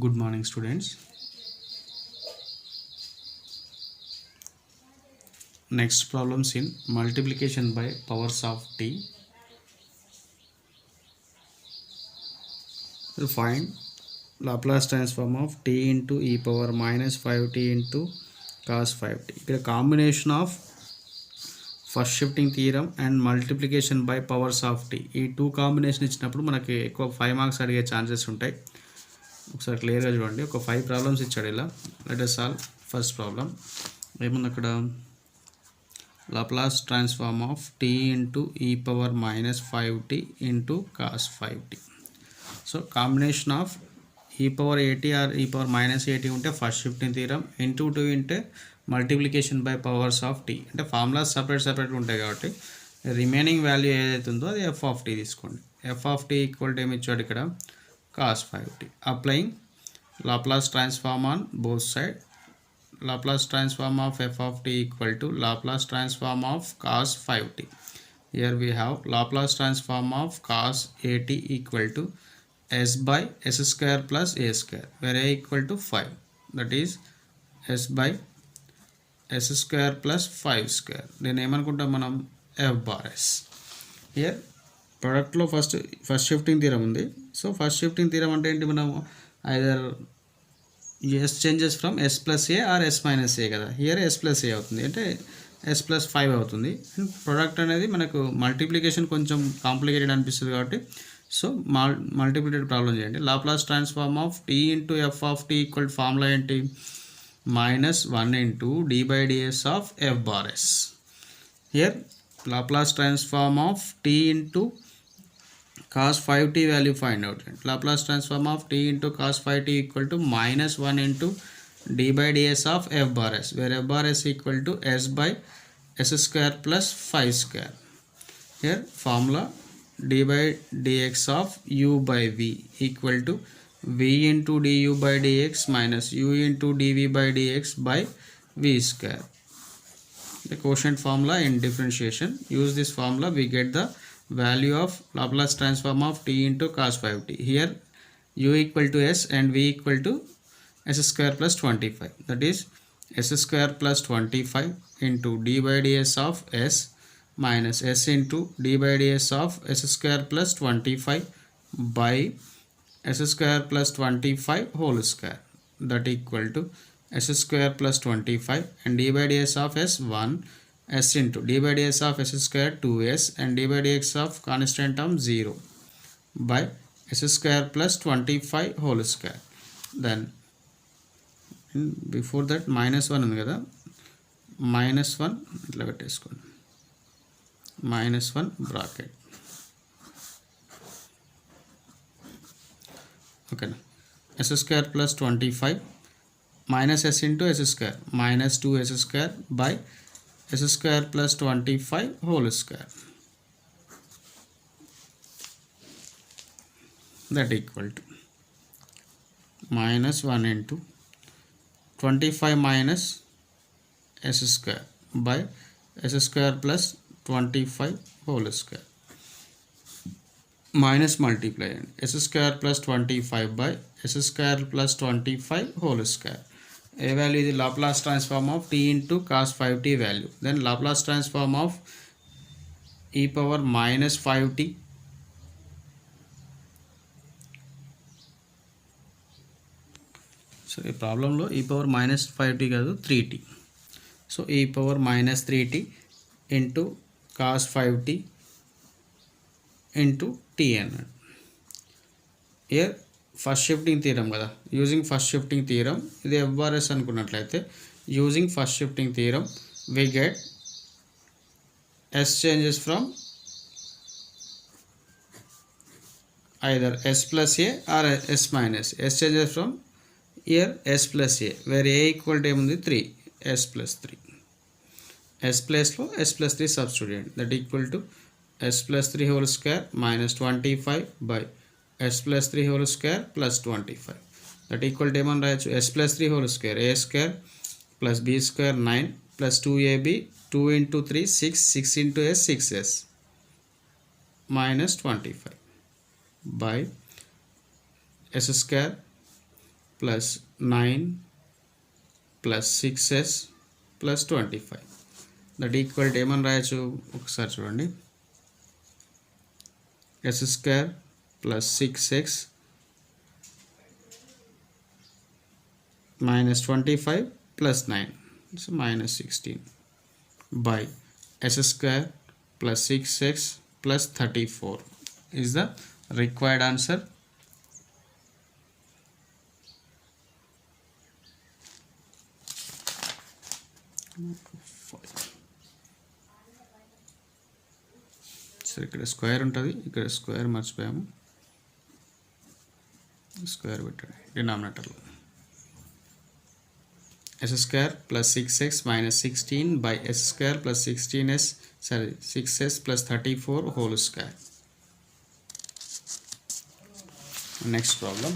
Good morning, students. Next problems in multiplication by powers of t. We'll find Laplace transform of t into e power minus 5t into cos 5t. ఇక్కడ combination of first shifting theorem and multiplication by powers of t e two combination ఇచ్చినప్పుడు మనకి ఎక్కువ 5 marks అడిగే chances ఉంటాయి. ఒకసారి క్లియర్గా చూడండి. ఒక 5 ప్రాబ్లమ్స్ ఇచ్చాడు ఇలా. Let us solve first problem. ఏముంది అక్కడ? Laplace transform of t into e power minus 5t into cos 5t. So combination of e power at or e power minus at ఉంటే ఫస్ట్ షిఫ్టింగ్ థీరం, ఇంటూ 2 ఉంటే multiplication by powers of t. అంటే formulas separate ఉంటాయి కాబట్టి remaining value ఏదైతే ఉందో అది f of t తీసుకోండి. F of t equal to ఏమి ఇచ్చాడు ఇక్కడ? cos 5t. Applying Laplace transform on both side. Laplace transform of f of t equal to Laplace transform of cos 5t. Here we have Laplace transform of cos at equal to s by s square plus a square, where a equal to 5. That is s by s square plus 5 square. Then ఏమనుకుంటాం మనం? f bar s. Here ప్రొడక్ట్లో first shifting theorem ఉంది. So first shifting theorem అంటే ఏంటి? మనం either s changes from s plus a or s minus a కదా. Here yes plus ఏ అవుతుంది, అంటే ఎస్ ప్లస్ 5 అవుతుంది. అండ్ ప్రొడక్ట్ అనేది మనకు మల్టిప్లికేషన్ కొంచెం కాంప్లికేటెడ్ అనిపిస్తుంది కాబట్టి సో మల్టిప్లికేటెడ్ ప్రాబ్లం చేయండి. Laplace transform of t into f of t equal formula ఏంటి? -1 into d by d s of f bar s. Here Laplace transform of t into cos 5t value find out. Laplace transform of t into cos 5t equal to -1 into d by ds of f bar s, where f bar s equal to s by s square plus 5 square. Here formula d by dx of u by v equal to v into du by dx minus u into dv by dx by v square. The quotient formula in differentiation. Use this formula, we get the value of Laplace transform of t into cos 5t. Here u equal to s and v equal to s square plus 25. That is s square plus 25 into d by ds of s minus s into d by ds of s square plus 25 by s square plus 25 whole square. That equal to s square plus 25 and d by ds of s 1, s into d by ds of s square 2s and d by dx of constant term 0 by s square plus 25 whole square. Then before that -1 ఉంది కదా, -1 ఇట్లా పెట్టేసుకోండి, -1 bracket. ఓకేనా? s square plus 25 minus s into s square minus 2s square by s square plus 25 whole square. That equal to -1 into 25 minus s square by s square plus 25 whole square. Minus multiply s square plus 25 by s square plus 25 whole square. A value is the Laplace transform of t into cos 5t value. Then Laplace transform of e power minus 5t so ఈ ప్రాబ్లంలో e power minus 5t కాదు 3t. So e power minus 3t into cos 5t into t అన్నాడు. Here first shifting theorem కదా, using first shifting theorem. ఇది f bar s అనుకున్నట్లయితే using first shifting theorem we get s changes from either s plus a or s minus. S changes from here s plus a, where a equal to ఏముంది 3, s plus 3. S ప్లేస్లో s plus 3 substitute. That equal to s plus 3 whole square minus 25 by s plus 3 whole square plus 25. That equal to ఏమని రాయొచ్చు? s plus 3 whole square a square plus b square 9 plus 2ab 2 into 3 6 6 into s 6s minus 25 by s square plus 9 plus 6s plus 25 that equal to ఏమని రాయొచ్చు ఒకసారి చూడండి, s square plus 6x minus 25 plus 9, so minus 16 by s square plus 6x plus 34 is the required answer. So ఇక్కడ square ఉంటుంది, ఇక్కడ square మర్చిపోయాము, square పెట్టండి డినామినేటర్లో. s square plus 6x minus 16 by s square plus 16s 6s plus 34 whole square. Next problem,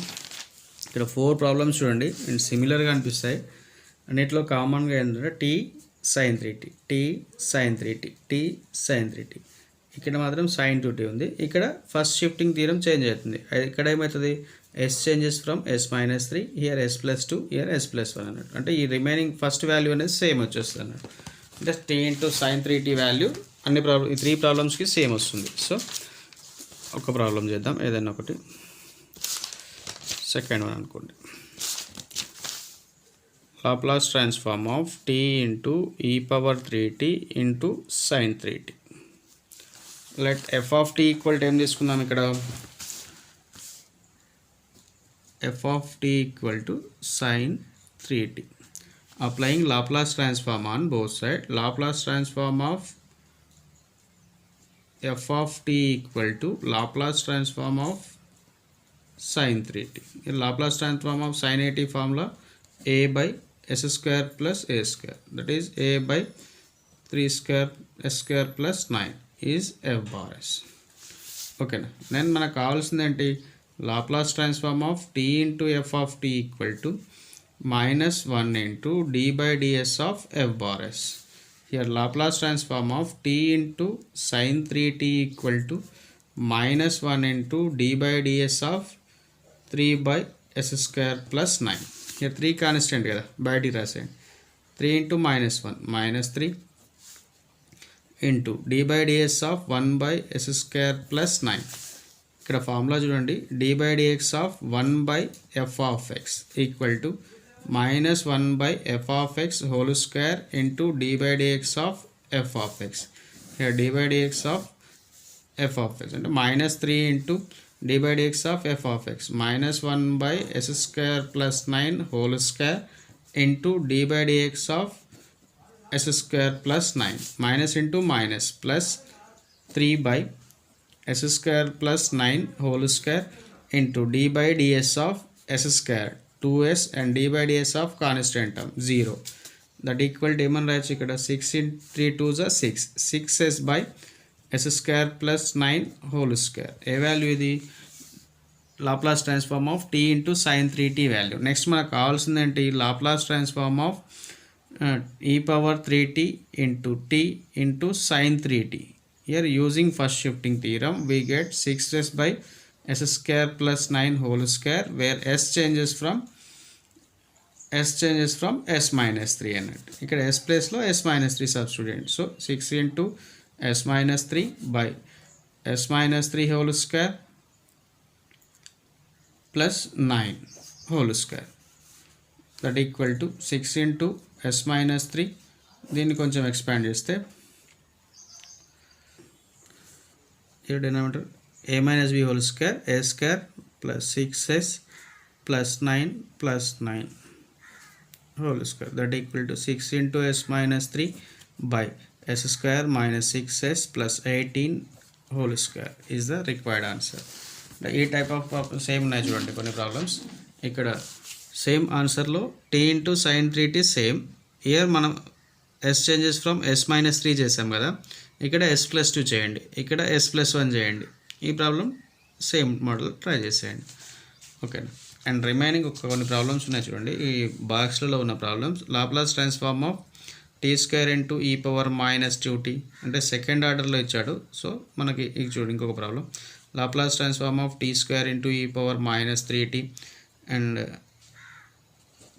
ఇక్కడ 4 problems చూడండి and సిమిలర్గా అనిపిస్తాయి. అన్నిట్లో కామన్గా ఏంటంటే t sin 3t, t sin 3t, t sin 3t. ఇక్కడ మాత్రం sin 2t ఉంది. ఇక్కడ ఫస్ట్ షిఫ్టింగ్ థీరం చేంజ్ అవుతుంది. ఇక్కడ ఏమవుతుంది, s changes from s minus 3, here s plus 2, here s plus 1 అన్నట్టు. అంటే ఈ రిమైనింగ్ ఫస్ట్ వాల్యూ అనేది సేమ్ వచ్చేస్తుంది అన్నట్టు. అంటే t into sin 3t value అన్ని ప్రాబ్లమ్ ఈ 3 ప్రాబ్లమ్స్కి సేమ్ వస్తుంది. సో ఒక ప్రాబ్లం చేద్దాం, ఏదైనా ఒకటి. సెకండ్ వన్ అనుకోండి, Laplace transform of t into e power 3t into sin 3t. Let f of t equal to ఏం తీసుకుందాం, ఇక్కడ f of t equal to sin 3t. Applying Laplace transform on both sides, Laplace transform of f of t equal to Laplace transform of sin 3t. In Laplace transform of sin 8t formula, a by s square plus a square, that is a by 3 square s square plus 9 is f bar s. Okay, then మనకు కావాల్సింది ఏంటి, Laplace transform of t into f of t equal to minus 1 into d by ds of f bar s. Here Laplace transform of t into sin 3t equal to minus 1 into d by ds of 3 by s square plus 9. Here 3 constant kada బయటికి రాసేయండి. 3 into minus 1 minus 3 into d by ds of 1 by s square plus 9. ఇక్కడ formula చూడండి, d by dx of 1 by f of x equal to minus 1 by f of x whole square into d by dx of f of x. Here d by dx of f of x అంటే minus 3 into d by dx of f of x minus 1 by s square plus 9 whole square into d by dx of s square plus 9 minus into minus plus 3 by s square plus 9 whole square into d by ds of s square 2s and d by ds of constant term 0. That equal to ఏమని రాయొచ్చు ఇక్కడ 6 in 3 2s are 6, 6s by s square plus 9 whole square. A value ఇది, Laplace transform of t into sin 3t value. Next మనకు కావాల్సింది ఏంటి, Laplace transform of e power 3t into t into sin 3t. Here using first shifting theorem we get 6s by s square plus 9 whole square where s changes from s minus 3 అన్నట్టు. ఇక్కడ s place లో s minus 3 substitute. So 6 into s minus 3 by s minus 3 whole square plus 9 whole square, that equal to 6 into s minus 3. దీన్ని కొంచెం expand చేస్తే here denominator a minus b whole square, a square plus 6s plus 9 plus 9 whole square, that equal to 6 into s minus 3 by s square minus 6s plus 18 whole square is the required answer. ఈ type of same ఉన్నాయి చూడండి కొన్ని problems. ఇక్కడ same ఆన్సర్లో t into sin 3t same. Here మనం s changes from s minus 3 చేసాం కదా, ఇక్కడ s ప్లస్ 2 చేయండి, ఇక్కడ s ప్లస్ 1 చేయండి. ఈ ప్రాబ్లం సేమ్ మోడల్ ట్రై చేసేయండి. ఓకేనా. అండ్ రిమైనింగ్ కొన్ని ప్రాబ్లమ్స్ ఉన్నాయి చూడండి ఈ బాక్స్లలో ఉన్న problems. Laplace transform of t square into e power minus 2t అంటే సెకండ్ ఆర్డర్లో ఇచ్చాడు. సో మనకి ఇది చూడండి ఇంకొక problem. Laplace transform of t square into e power minus 3t and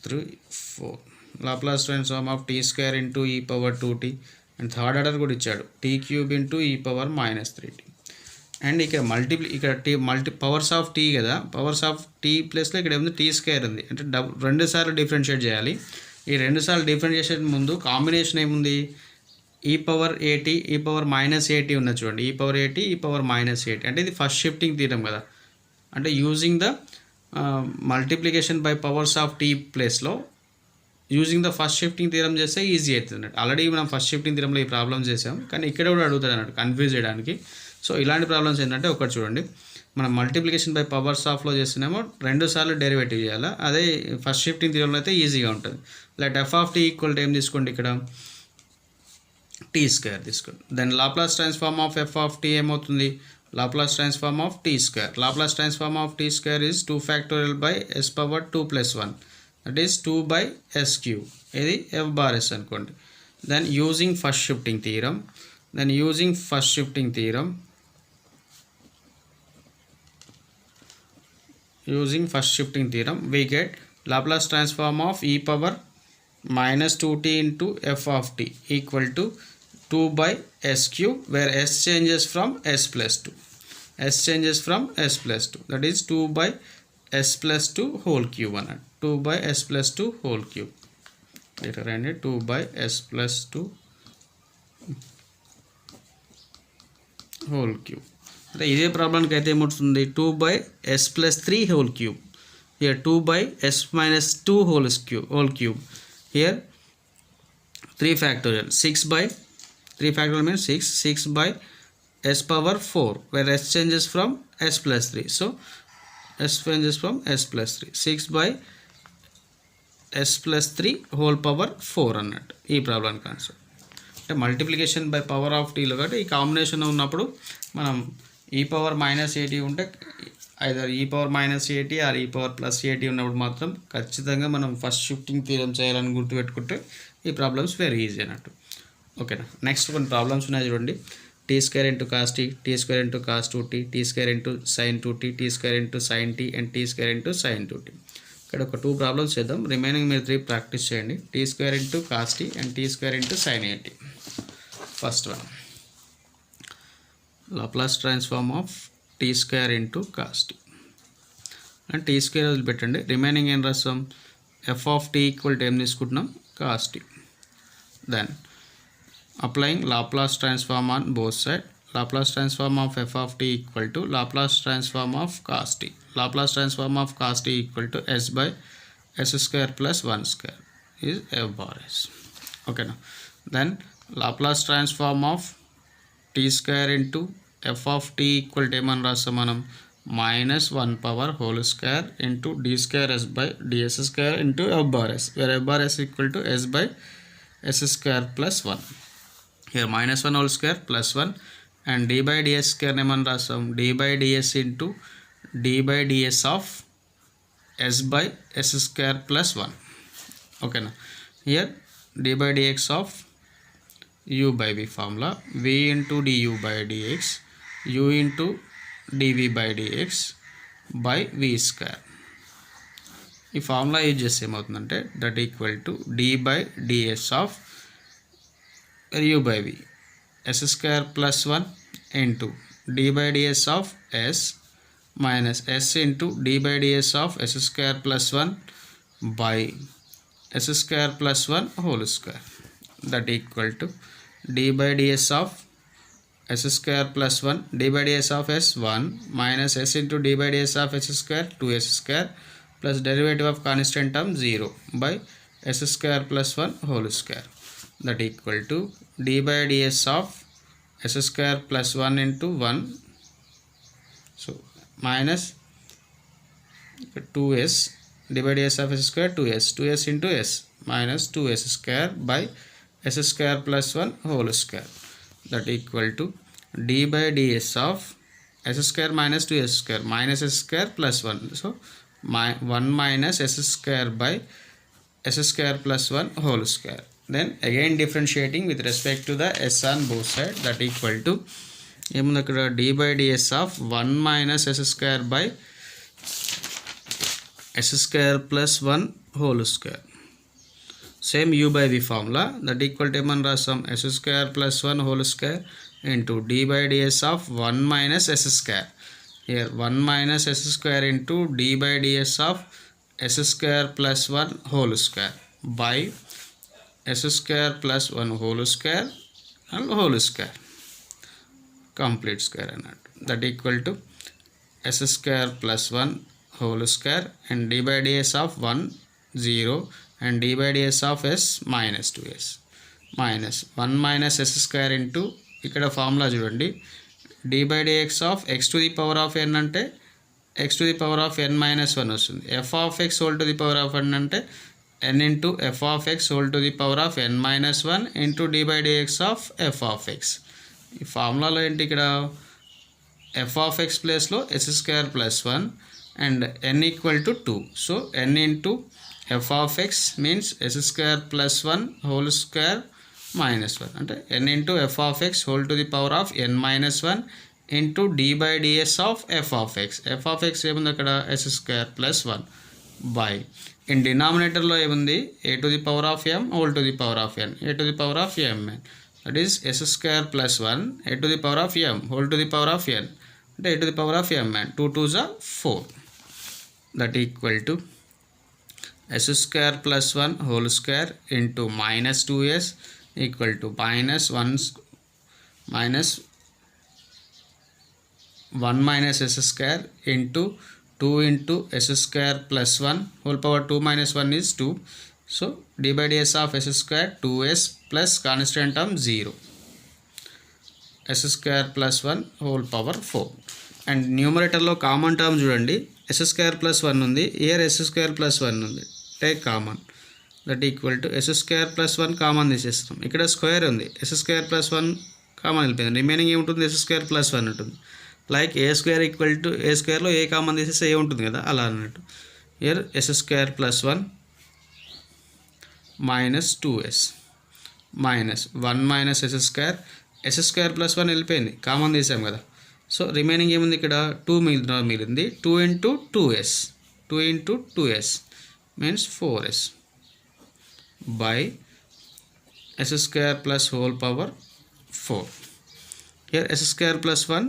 3 4 Laplace transform of t square into e power 2t and third order కూడా ఇచ్చాడు t cube into e power minus 3t and ఇక్కడ ఇక్కడ powers of tea కదా, powers of tea ప్లస్లో ఇక్కడ ఏముంది t square ఉంది అంటే రెండు సార్లు డిఫరెన్షియేట్ చేయాలి. ఈ రెండు సార్లు డిఫరెన్షియేషన్ ముందు కాంబినేషన్ ఏముంది ఈ పవర్ ఏటీ ఈ పవర్ మైనస్ ఏటీ ఉన్నది చూడండి, ఈ పవర్ ఏటీ ఈ పవర్ మైనస్ ఏటీ అంటే ఇది ఫస్ట్ షిఫ్టింగ్ థీరం కదా, అంటే using the multiplication by powers of t ప్లేస్లో using the first shifting theorem చేస్తే ఈజీ అవుతుంది అన్నట్టు. ఆల్రెడీ మనం ఫస్ట్ షిఫ్టింగ్ థీరంలో ఈ ప్రాబ్లమ్స్ చేసాం కానీ ఇక్కడ కూడా అడుగుతుంది అన్నట్టు కన్ఫ్యూజ్ చేయడానికి. సో ఇలాంటి ప్రాబ్లమ్స్ ఏంటంటే ఒకటి చూడండి, మనం మల్టిప్లికేషన్ బై పవర్స్ ఆఫ్లో చేస్తున్నామో రెండు సార్లు డెరివేటివ్ చేయాలి, అదే ఫస్ట్ షిఫ్టింగ్ థీరంలో అయితే ఈజీగా ఉంటుంది. Like f of t equal to ఏం తీసుకోండి ఇక్కడ టీ స్క్వేర్ తీసుకోండి. Then Laplace transform of f of t ఏమవుతుంది Laplace transform of t square. Laplace transform of t square is 2 factorial by s power 2 plus 1 that is 2 by s cube, ఇది f bar s అనుకోండి. Then using first shifting theorem we get Laplace transform of e power minus 2t into f of t equal to 2 by s cube, where s changes from s plus 2. That is 2 by s plus 2 whole cube అన్నట్టు. 2 by s plus 2 whole cube. ఇక్కడ రండి 2 by s plus 2 whole cube. అంటే ఇదే ప్రాబ్లంకి అయితే ఏమవుతుంది 2 by s plus 3 whole cube. Here 2 by s minus 2 whole cube. Here 3 factorial. 6 by 3 factorial means 6 by s power 4, where s changes from s plus 3. So s changes from s plus 3. 6 by s plus 3 whole power 4 అన్నట్టు ఈ problem concept. అంటే multiplication by power of టీలో కాబట్టి ఈ combination ఉన్నప్పుడు మనం ఈ power minus ఏటీ ఉంటే ఐదర్ ఈ పవర్ మైనస్ ఏటీ ఆర్ ఈ పవర్ ప్లస్ ఏటీ ఉన్నప్పుడు మాత్రం ఖచ్చితంగా మనం ఫస్ట్ షిఫ్టింగ్ థీరం చేయాలని గుర్తుపెట్టుకుంటే ఈ ప్రాబ్లమ్స్ వెరీ ఈజీ అన్నట్టు. ఓకేనా. నెక్స్ట్ కొన్ని ప్రాబ్లమ్స్ ఉన్నాయి చూడండి. T square into cos t, t square into cos 2t, t square into sine 2t, t square into sine t and t square into sine 2t. ఇక్కడ ఒక 2 problems చేద్దాం, remaining మీరు 3 practice చేయండి. T square into cos t and t square into sine 8t. First one Laplace transform of t square into cos t and t square వదిలిపెట్టండి, remaining ఏం రాస్తాం f of t equal to ఏం తీసుకుంటున్నాం cos t. Then applying Laplace transform on both sides, Laplace transform of f of t equal to Laplace transform of cos t. Laplace transform of cos t equal to s by s square plus 1 square is f bar s. Okay now. Then Laplace transform of t square into f of t equal to ఏమని రాస్తాం మనం minus 1 power whole square into d square s by ds square into f bar s, where f bar s equal to s by s square plus 1. Here minus 1 whole square plus 1 and d by ds square ఏమని రాస్తాం d by ds into d by ds of s by s square plus 1. Okay now. Here d by dx of u by v formula, v into du by dx, u into dv by dx by v square. ఈ formula use చేస్తే ఏమవుతుందంటే that equal to d by ds of u by v s square plus 1 into d by ds of s minus s into d by ds of s square plus 1 by s square plus 1 whole square, that equal to d by ds of s square plus 1 d by ds of s 1 minus s into d by ds of s square 2s square plus derivative of constant term 0 by s square plus 1 whole square, that equal to d by ds of s square plus 1 into 1, so minus 2s d by ds of s square 2s into s minus 2s square by s square plus 1 whole square, that equal to d by ds of s square minus 2s square minus s square plus 1, so 1 minus s square by s square plus 1 whole square. Then again differentiating with respect to the s on both sides, that equal to ఏముంది అక్కడ d by ds of 1 minus s square by s square plus 1 whole square. Same u by v formula, that equal to ఏమని రాస్తాం, s square plus 1 whole square into d by ds of 1 minus s square. Here 1 minus s square into d by ds of s square plus 1 whole square by s square plus 1 whole square and whole square, complete square అన్నట్టు. That equal to s square plus 1 whole square and d by ds of 1 0 and d by ds of s minus 2s minus 1 minus s square into ఇక్కడ formula చూడండి, d by dx of x to the power of n అంటే x to the power of n minus 1 వస్తుంది. f of x whole to the power of n అంటే n into f of x whole to the power of n minus 1 into d by dx of f of x. ఈ ఫార్ములాలో ఏంటి, ఇక్కడ f of x ప్లేస్లో s square plus 1 and n equal to 2. So n into f of x means s square plus 1 whole square minus 1 అంటే n into f of x whole to the power of n minus 1 into d by ds of f of x. f of x ఏముంది అక్కడ, s square plus 1 by in denominatorలో ఏముంది, a to the power of m whole to the power of n, a to the power of m, that is s square plus 1 a to the power of m whole to the power of n అంటే a to the power of m and 2 2s are 4. That equal to s square plus 1 whole square into minus 2s equal to minus 1 minus s square into 2 into s square plus 1 whole power 2 minus 1 is 2. So d by ds of s square 2s plus constant term 0, s square plus 1 whole power 4. And న్యూమరేటర్లో common term చూడండి, s square plus 1 ఉంది, year s square plus 1 ఉంది, take common. That equal to s square plus 1 common తీసేస్తాం, ఇక్కడ square ఉంది, s square plus 1 common వెళ్ళిపోయింది, remaining ఏముంటుంది, s square plus 1 ఉంటుంది. Like a square equal to a స్క్వేర్లో a common తీసేస్తే ఏ ఉంటుంది కదా, అలా అన్నట్టు. Here s square plus 1 minus 2s minus 1 minus s square plus 1 వెళ్ళిపోయింది, కామన్ తీసాం కదా. సో రిమైనింగ్ ఏముంది, ఇక్కడ 2 మిగిలింది, 2 into 2s means 4s by s square plus whole power 4. here s square plus 1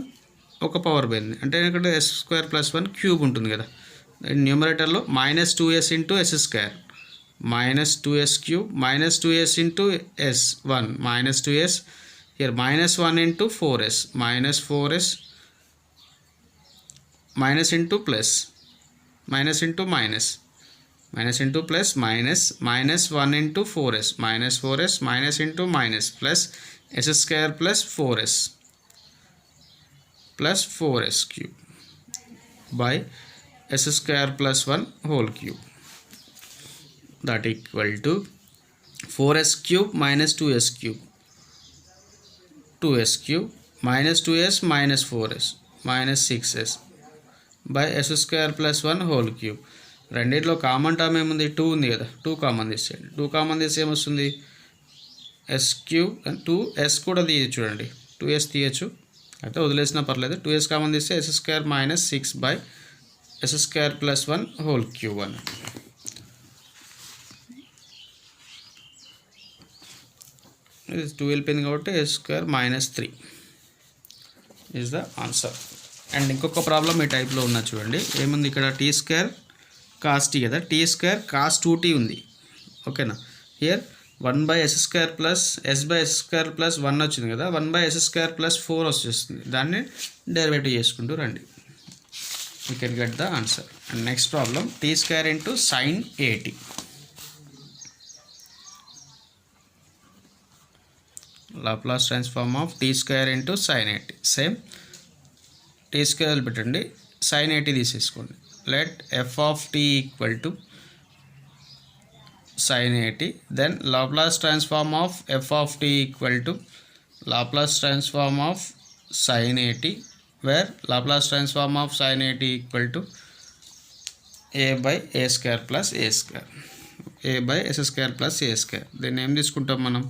ఒక పవర్ పోయింది, అంటే ఇక్కడ s square plus 1 క్యూబ్ ఉంటుంది కదా. న్యూమరేటర్లో minus 2s into s square minus 2s cube minus 2s into s 1 minus 2s, here minus 1 into 4s minus 4s minus into plus minus into minus minus into plus minus minus 1 into 4s minus 4s minus into minus plus s square plus 4s cube by s square plus 1 whole cube. That equal to 4s cube minus 2s cube, 2s cube minus 2s minus 4s minus 6s by s square plus 1 whole cube. రెండిట్లో common term ఏముంది, 2 ఉంది కదా, 2 common తీసేయండి, 2 common తీసి ఏమొస్తుంది, s cube, 2s కూడా తీయచ్చు చూడండి, 2s తీయచ్చు, అయితే వదిలేసినా పర్లేదు. 2s కామన్ తీస్తే s square minus 6 by s square plus 1 whole cube అని. ఇది 2 వెళ్ళిపోయింది కాబట్టి s square minus 3 is the answer. And ఇంకొక ప్రాబ్లం ఈ టైప్లో ఉన్న చూడండి, ఏముంది ఇక్కడ, టీ స్క్వేర్ కాస్ టీ కదా, టీ స్క్వేర్ కాస్ 2t ఉంది, ఓకేనా. Here 1 by s square plus s by s square plus 1 వచ్చింది కదా, 1 బై ఎస్ స్క్వేర్ ప్లస్ 4 వచ్చేస్తుంది, దాన్ని డెరివేటివ్ చేసుకుంటూ రండి, you can get the answer. And next problem, t square into sine 80. Laplace transform of t square into sine 80. Same t square పెట్టండి, sine 80 తీసేసుకోండి. Let f of t equal to sin 80, then Laplace transform of f of t equal to Laplace transform of sin 80, where Laplace transform of sin 80 equal to a by a square plus a square, a by s square plus a square. Then ఏం తీసుకుంటాం మనం,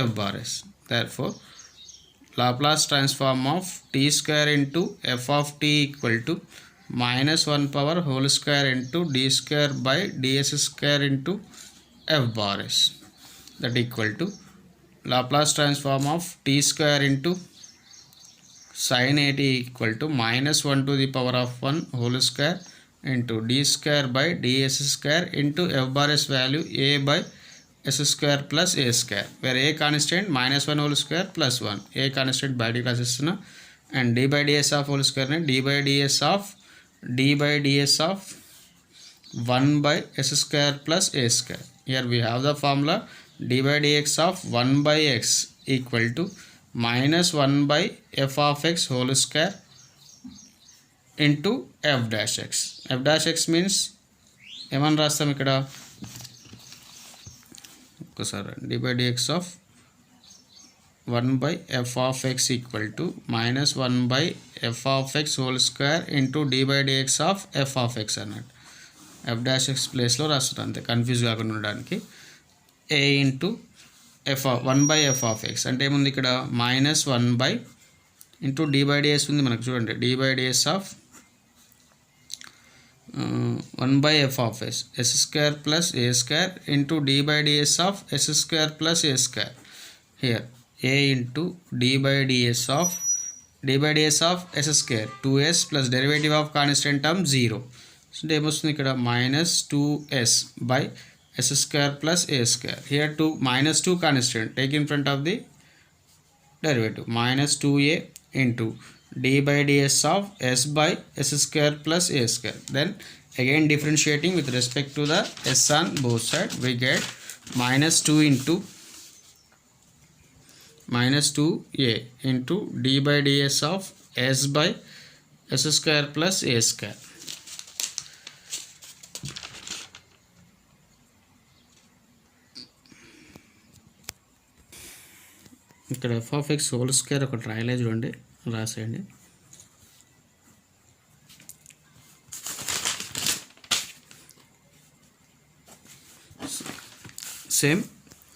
f bar s. Therefore Laplace transform of t square into f of t equal to minus 1 power whole square into d square by ds square into f bar s, that equal to Laplace transform of t square into sin at equal to minus 1 to the power of 1 whole square into d square by ds square into f bar s value a by s square plus a square, where a constant minus 1 whole square plus 1, a constant body classes and d by ds of whole square d by ds of 1 by s square plus a square. Here we have the formula d by dx of 1 by x equal to minus 1 by f of x whole square into f dash x. F dash x means ఏమని రాస్తాం ఇక్కడ ఒకసారి d by dx of 1 by f of x equal to minus 1 by f of x whole square into d by dx of f of x అన్నట్టు. f dash x ప్లేస్లో రాస్తున్నాను అంతే, confuse కాకుండా ఉండడానికి. a into f 1 by f of x అంటే ఏముంది ఇక్కడ minus 1 by into d by ds ఉంది మనకు చూడండి, d by ds of 1 by f of s square plus a square into d by ds of s square plus a square. Here a into d by ds of s square 2s plus derivative of constant term 0. So ఏమొస్తుంది ఇక్కడ minus 2s by s square plus a square. Here 2 minus 2 constant take in front of the derivative, minus 2a into d by ds of s by s square plus a square. Then again differentiating with respect to the s on both sides, we get minus 2 into minus 2a into d by ds of s by s square plus a square. ఇక్కడ f of x whole square ఒకటి రాయలే చూడండి, రాసేయండి. Same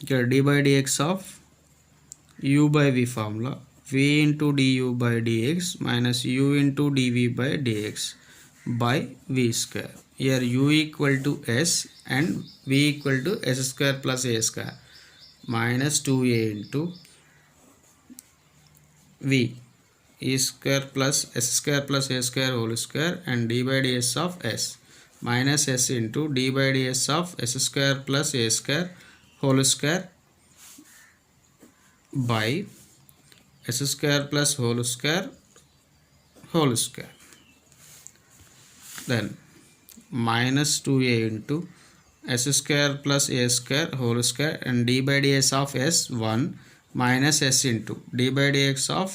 ఇక్కడ d by dx of u by v formula v into du by dx minus u into dv by dx by v square. Here u equal to s and v equal to s square plus a square minus 2a into v e square plus s square plus a square whole square and d by ds of s minus s into d by ds of s square plus a square whole square by s square plus whole square. Then minus 2a into s square plus a square whole square and d by ds of s 1 minus s into d by dx of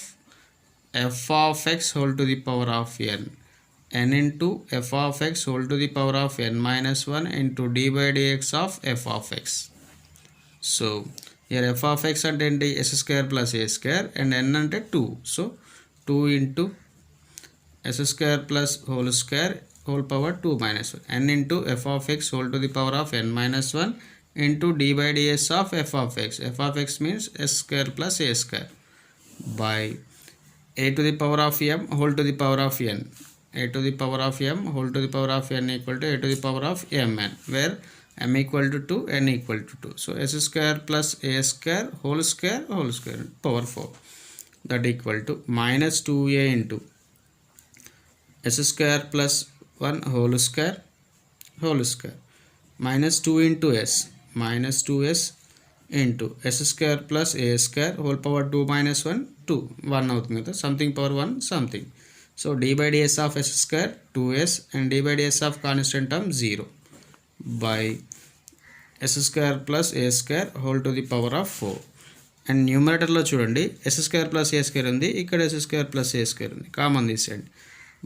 f of x whole to the power of n into f of x whole to the power of n minus 1 into d by dx of f of x. So here f of x అంటే ఏంటి s square plus a square and n అంటే 2, so 2 into s square plus whole square whole power 2 minus 1 n into f of x whole to the power of n minus 1 into d by ds of f of x. F of x means s square plus a square by a to the power of m whole to the power of n. A to the power of m whole to the power of n equal to a to the power of mn, where m equal to 2, n equal to 2. So s square plus a square whole square power 4, that equal to minus 2a into s square plus 1 whole square minus 2 into s minus 2s into s square plus a square whole power 2 minus 1 1 అవుతుంది కదా, something power 1 something. So d by ds of s square 2s and d by ds of constant term 0 by s square plus a square whole to the power of 4. And న్యూమరేటర్లో చూడండి s square plus a square ఉంది, ఇక్కడ s square plus a square ఉంది, common తీసేయండి.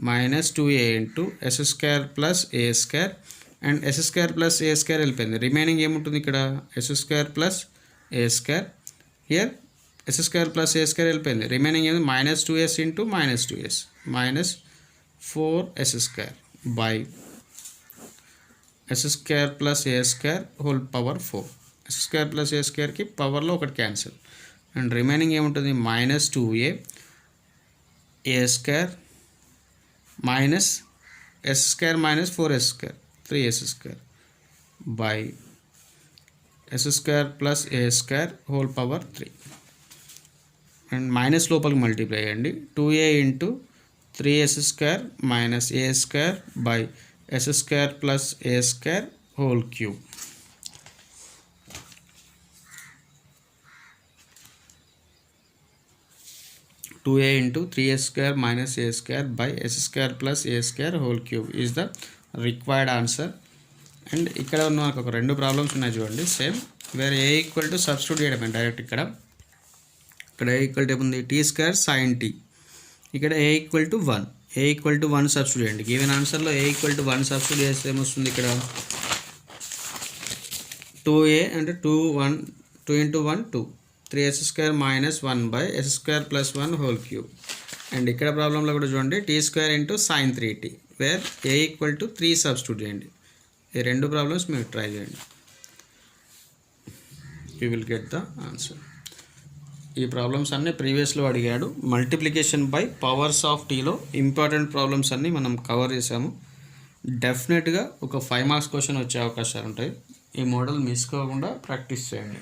minus 2a into s square plus a square and s square plus a square వెళ్ళిపోయింది, remaining ఏముంటుంది ఇక్కడ s square plus a square. Here s square plus a square వెళ్ళిపోయింది, remaining ఏమి minus 2s into minus 2s minus 4s square by s square plus a square whole power 4. s square plus a squareకి పవర్లో ఒకటి cancel and remaining ఏముంటుంది minus 2a a square minus s square minus 4s square 3s square by s square plus a square whole power 3 and minus లోపలికి multiply చేయండి 2a into 3s square minus a square by s square plus a square whole cube. Two a into 3s square minus a square by s square plus a square whole cube is the required answer. And ఇక్కడ మనకు ఒక 2 problems ఉన్నాయి చూడండి same, వేరే a equal to substitute చేయడమే direct. ఇక్కడ a equal to ఏముంది t square sine t, ఇక్కడ a equal to 1, a equal to 1 substitute చేయండి. గివెన్ ఆన్సర్లో ఏ ఈక్వల్ టు 1 సబ్స్టిట్యూట్ చేస్తే ఏమొస్తుంది ఇక్కడ 2a అంటే 2 into 1 2 3s square minus 1 by s square plus 1 whole cube. And ఇక్కడ ప్రాబ్లంలో కూడా చూడండి t square into sine 3t where a equal to 3 substitute చేయండి. ఈ 2 ప్రాబ్లమ్స్ మీరు ట్రై చేయండి, you will get the answer. ఈ ప్రాబ్లమ్స్ అన్నీ ప్రీవియస్లో అడిగాడు. మల్టిప్లికేషన్ బై పవర్స్ ఆఫ్ టీలో ఇంపార్టెంట్ ప్రాబ్లమ్స్ అన్నీ మనం కవర్ చేసాము. డెఫినెట్గా ఒక 5 మార్క్స్ క్వశ్చన్ వచ్చే అవకాశాలు ఉంటాయి. ఈ మోడల్ మిస్ కాకుండా ప్రాక్టీస్ చేయండి.